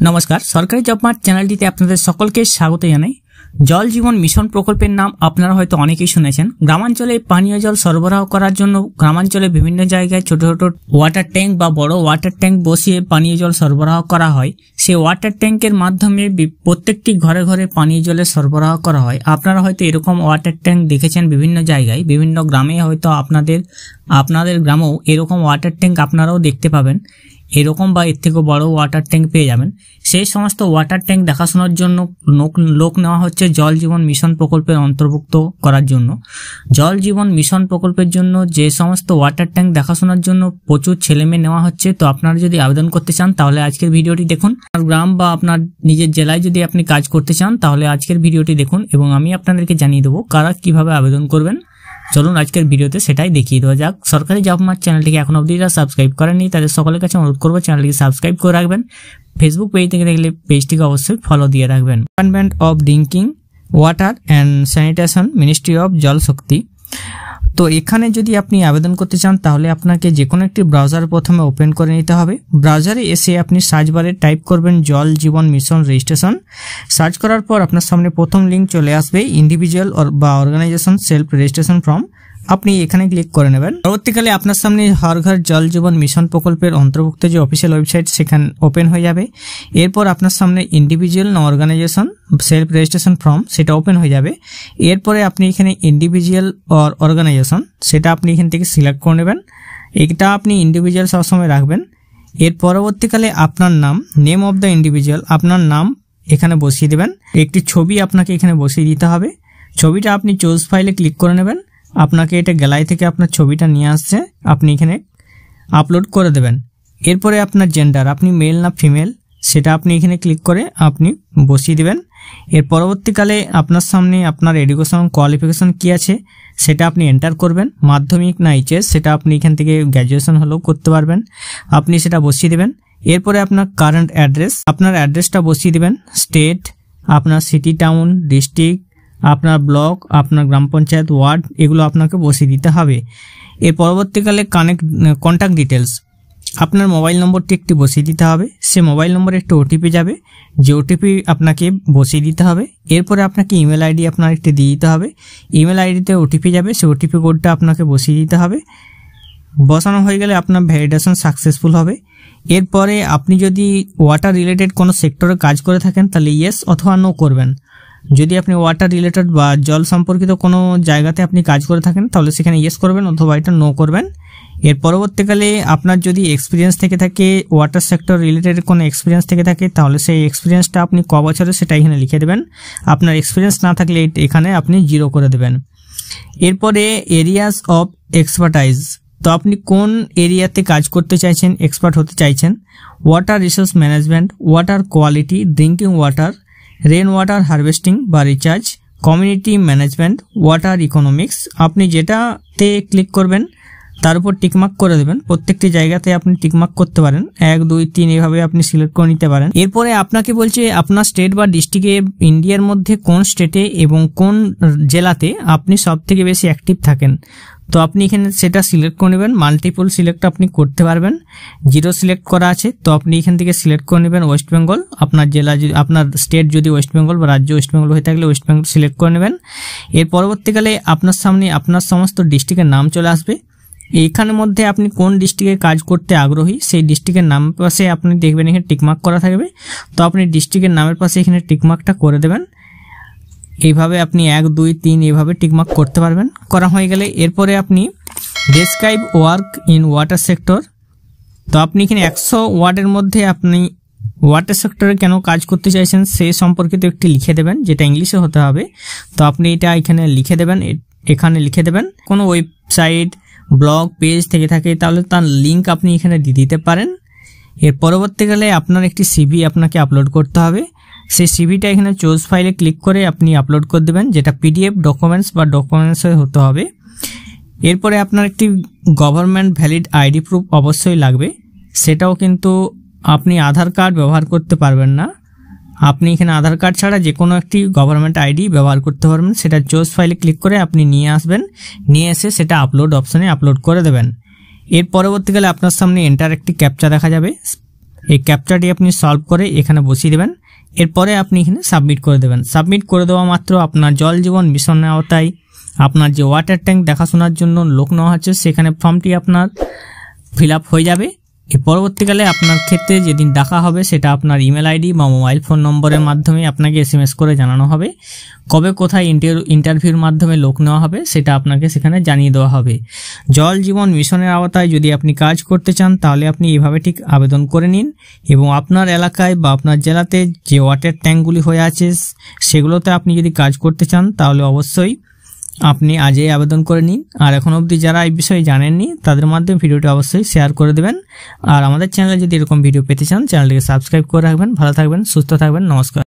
नमस्कार सरकारी जब मार्ट चैनलটিতে আপনাদের সকলকে স্বাগত জানাই। জল জীবন মিশন প্রকল্পের নাম আপনারা হয়তো অনেকেই শুনেছেন। গ্রামাঞ্চলে পানীয় জল সরবরাহ করার জন্য গ্রামাঞ্চলে বিভিন্ন জায়গায় ছোট ছোট ওয়াটার ট্যাঙ্ক বা বড় ওয়াটার ট্যাঙ্ক বসিয়ে পানীয় জল সরবরাহ করা হয়। সেই ওয়াটার ট্যাঙ্কের মাধ্যমে প্রত্যেকটি ঘরে ঘরে পানীয় জলের সরবরাহ করা হয়। আপনারা হয়তো এরকম ওয়াটার ট্যাঙ্ক দেখেছেন বিভিন্ন জায়গায়, বিভিন্ন গ্রামে হয়তো আপনাদের গ্রামেও এরকম ওয়াটার ট্যাঙ্ক আপনারাও দেখতে পাবেন। এরকম বা এর থেকে বড় ওয়াটার ট্যাঙ্ক পেয়ে যাবেন। সেই সমস্ত ওয়াটার ট্যাঙ্ক দেখাশোনার জন্য লোক নেওয়া হচ্ছে জল জীবন মিশন প্রকল্পের অন্তর্ভুক্ত করার জন্য। জল জীবন মিশন প্রকল্পের জন্য যে সমস্ত ওয়াটার ট্যাঙ্ক দেখাশোনার জন্য প্রচুর ছেলেমেয়ে নেওয়া হচ্ছে। তো আপনারা যদি আবেদন করতে চান তাহলে আজকের ভিডিওটি দেখুন। আপনার গ্রাম বা আপনার নিজের জেলায় যদি আপনি কাজ করতে চান তাহলে আজকের ভিডিওটি দেখুন এবং আমি আপনাদেরকে জানিয়ে দেবো কারা কিভাবে আবেদন করবেন। চলুন আজকের ভিডিওতে সেটাই দেখিয়ে দেওয়া যাক। সরকারি জব মার্ট চ্যানেলটিকে এখন অবধি যারা সাবস্ক্রাইব করেননি তাদের সকলের কাছে অনুরোধ করবো চ্যানেলটিকে সাবস্ক্রাইব করে রাখবেন। ফেসবুক পেজ থেকে দেখলে পেজটিকে অবশ্যই ফলো দিয়ে রাখবেন। Department of drinking water and sanitation, ministry of জল শক্তি। তো এখানে যদি আপনি আবেদন করতে চান তাহলে আপনাকে যে কোনো একটি ব্রাউজার প্রথমে ওপেন করে নিতে হবে। ব্রাউজারে এসে আপনি সার্চ বারে টাইপ করবেন জল জীবন মিশন রেজিস্ট্রেশন। সার্চ করার পর আপনার সামনে প্রথম লিঙ্ক চলে আসবে, ইন্ডিভিজুয়াল বা অর্গানাইজেশন সেলফ রেজিস্ট্রেশন ফর্ম। আপনি এখানে ক্লিক করে নেবেন। পরবর্তীকালে আপনার সামনে হর ঘর জল জীবন মিশন প্রকল্পের অন্তর্ভুক্ত যে অফিসিয়াল ওয়েবসাইট সেখানে ওপেন হয়ে যাবে। এরপর আপনার সামনে ইন্ডিভিজুয়াল না অর্গানাইজেশন সেলফ রেজিস্ট্রেশন ফর্ম সেটা ওপেন হয়ে যাবে। এরপরে আপনি এখানে ইন্ডিভিজুয়াল অর অর্গানাইজেশন সেটা আপনি এখান থেকে সিলেক্ট করে নেবেন। এটা আপনি ইন্ডিভিজুয়াল সবসময় রাখবেন। এর পরবর্তীকালে আপনার নাম, নেম অফ দ্য ইন্ডিভিজুয়াল, আপনার নাম এখানে বসিয়ে দেবেন। একটি ছবি আপনাকে এখানে বসিয়ে দিতে হবে। ছবিটা আপনি চুজ ফাইলে ক্লিক করে নেবেন। আপনাকে এটা গ্যালারি থেকে আপনার ছবিটা নিয়ে আসছে, আপনি এখানে আপলোড করে দেবেন। এরপরে আপনার জেন্ডার, আপনি মেল না ফিমেল সেটা আপনি এখানে ক্লিক করে আপনি বসিয়ে দেবেন। এর পরবর্তীকালে আপনার সামনে আপনার এডুকেশন কোয়ালিফিকেশন কি আছে সেটা আপনি এন্টার করবেন। মাধ্যমিক না এইচএস সেটা আপনি এখান থেকে গ্র্যাজুয়েশন হলেও করতে পারবেন, আপনি সেটা বসিয়ে দেবেন। এরপরে আপনার কারেন্ট অ্যাড্রেস, আপনার অ্যাড্রেসটা বসিয়ে দেবেন। স্টেট, আপনার সিটি টাউন ডিস্ট্রিক্ট, আপনার ব্লক, আপনার গ্রাম পঞ্চায়েত ওয়ার্ড এগুলো আপনাকে বসিয়ে দিতে হবে। এর পরবর্তীকালে কন্ট্যাক্ট ডিটেলস, আপনার মোবাইল নম্বরটি একটি বসিয়ে দিতে হবে। সে মোবাইল নম্বরে একটি ওটিপি যাবে, যে ওটিপি আপনাকে বসিয়ে দিতে হবে। এরপরে আপনাকে ইমেল আইডি আপনার একটি দিয়ে দিতে হবে। ইমেল আইডিতে ওটিপি যাবে, সে ওটিপি কোডটা আপনাকে বসিয়ে দিতে হবে। বসানো হয়ে গেলে আপনার ভ্যালিডেশন সাকসেসফুল হবে। এরপরে আপনি যদি ওয়াটার রিলেটেড কোনো সেক্টরে কাজ করে থাকেন তাহলে ইয়েস অথবা নো করবেন। যদি আপনি ওয়াটার রিলেটেড বা জল সম্পর্কিত কোনো জায়গাতে আপনি কাজ করে থাকেন তাহলে সেখানে ইয়েস করবেন অথবা এটা নো করবেন। এর পরবর্তীকালে আপনার যদি এক্সপিরিয়েন্স থেকে থাকে, ওয়াটার সেক্টর রিলেটেড কোনো এক্সপিরিয়েন্স থেকে থাকে তাহলে সেই এক্সপিরিয়েন্সটা আপনি ক বছরে সেটা এখানে লিখে দেবেন। আপনার এক্সপিরিয়েন্স না থাকলে এখানে আপনি 0 করে দেবেন। এরপরে এরিয়াস অফ এক্সপার্টাইজ, তো আপনি কোন এরিয়াতে কাজ করতে চাইছেন, এক্সপার্ট হতে চাইছেন। Water resource management, water quality, drinking water, rain water harvesting বা recharge, community management, water economics. আপনি যেটাতে ক্লিক করবেন তার উপর টিকমার্ক করে দেবেন। প্রত্যেকটি জায়গাতে আপনি টিকমার্ক করতে পারেন, 1 2 3 এভাবে আপনি সিলেক্ট করে নিতে পারেন। এরপরে আপনাকে বলছে আপনার স্টেট বা ডিস্ট্রিক্টে ইন্ডিয়ার মধ্যে কোন স্টেটে এবং কোন জেলাতে আপনি সব থেকে বেশি অ্যাক্টিভ থাকেন। তো আপনি এখানে সেটা সিলেক্ট করে নেবেন। মাল্টিপল সিলেক্ট আপনি করতে পারবেন, 0 সিলেক্ট করা আছে তো আপনি এখান থেকে সিলেক্ট করে নেবেন ওয়েস্ট বেঙ্গল। আপনার জেলা যদি, আপনার স্টেট যদি ওয়েস্ট বেঙ্গল বা রাজ্য ওয়েস্ট বেঙ্গল হয়ে থাকলে ওয়েস্ট বেঙ্গল সিলেক্ট করে নেবেন। এর পরবর্তীকালে আপনার সামনে আপনার সমস্ত ডিস্ট্রিক্টের নাম চলে আসবে। এইখানের মধ্যে আপনি কোন ডিস্ট্রিক্টে কাজ করতে আগ্রহী সেই ডিস্ট্রিক্টের নামের পাশে আপনি দেখবেন এখানে টিকমার্ক করা থাকবে। তো আপনি ডিস্ট্রিক্টের নামের পাশে এখানে টিকমার্কটা করে দেবেন। এইভাবে আপনি 1 2 3 এইভাবে টিকমার্ক করতে পারবেন। করা হয়ে গেলে এরপরে আপনি describe work in water sector, তো আপনি এখানে 100 ওয়ার্ডের মধ্যে আপনি ওয়াটার সেক্টরে কেন কাজ করতে চাইছেন সে সম্পর্কিত একটি লিখে দেবেন, যেটা ইংলিশে হতে হবে। তো আপনি এটা এখানে লিখে দেবেন, এখানে লিখে দেবেন। কোনো ওয়েবসাইট ব্লগ পেজ থেকে থাকে তাহলে তার লিঙ্ক আপনি এখানে দিয়ে দিতে পারেন। এর পরবর্তীকালে আপনার একটি সিভি আপনাকে আপলোড করতে হবে। সেই সিভিটা এখানে চুজ ফাইলে ক্লিক করে আপনি আপলোড করে দেবেন, যেটা পিডিএফ ডকুমেন্টস বা ডকুমেন্টসে হতে হবে। এরপরে আপনার একটি গভর্নমেন্ট ভ্যালিড আইডি প্রুফ অবশ্যই লাগবে, সেটাও কিন্তু আপনি আধার কার্ড ব্যবহার করতে পারবেন না। আপনি এখানে আধার কার্ড ছাড়া যে কোনো একটি গভর্নমেন্ট আইডি ব্যবহার করতে পারবেন। সেটা চুজ ফাইলে ক্লিক করে আপনি নিয়ে আসবেন, নিয়ে এসে সেটা আপলোড অপশানে আপলোড করে দেবেন। এর পরবর্তীকালে আপনার সামনে এন্টার একটি ক্যাপচা দেখা যাবে। এই ক্যাপচাটি আপনি সলভ করে এখানে বসিয়ে দেবেন। এরপরে আপনি এখানে সাবমিট করে দেবেন। সাবমিট করে দেওয়া মাত্র আপনার জল জীবন মিশনের আওতায় আপনার যে ওয়াটার ট্যাঙ্ক দেখাশোনার জন্য লোক নেওয়া হচ্ছে সেখানে ফর্মটি আপনার ফিল আপ হয়ে যাবে। এর পরবর্তীকালে আপনার ক্ষেত্রে যেদিন ডাকা হবে সেটা আপনার ইমেল আইডি বা মোবাইল ফোন নম্বরের মাধ্যমে আপনাকে SMS করে জানানো হবে। কবে কোথায় ইন্টারভিউর মাধ্যমে লোক নেওয়া হবে সেটা আপনাকে সেখানে জানিয়ে দেওয়া হবে। জল জীবন মিশনের আওতায় যদি আপনি কাজ করতে চান তাহলে আপনি এভাবে ঠিক আবেদন করে নিন এবং আপনার এলাকায় বা আপনার জেলাতে যে ওয়াটার ট্যাঙ্কগুলি হয়ে আছে সেগুলোতে আপনি যদি কাজ করতে চান তাহলে অবশ্যই আপনি আজই আবেদন করে নিন। আর এখন অবধি যারা এই বিষয়ে জানেননি তাদের মাধ্যমে ভিডিওটি অবশ্যই শেয়ার করে দেবেন। আর আমাদের চ্যানেলে যদি এরকম ভিডিও পেতে চান চ্যানেলটিকে সাবস্ক্রাইব করে রাখবেন। ভালো থাকবেন, সুস্থ থাকবেন, নমস্কার।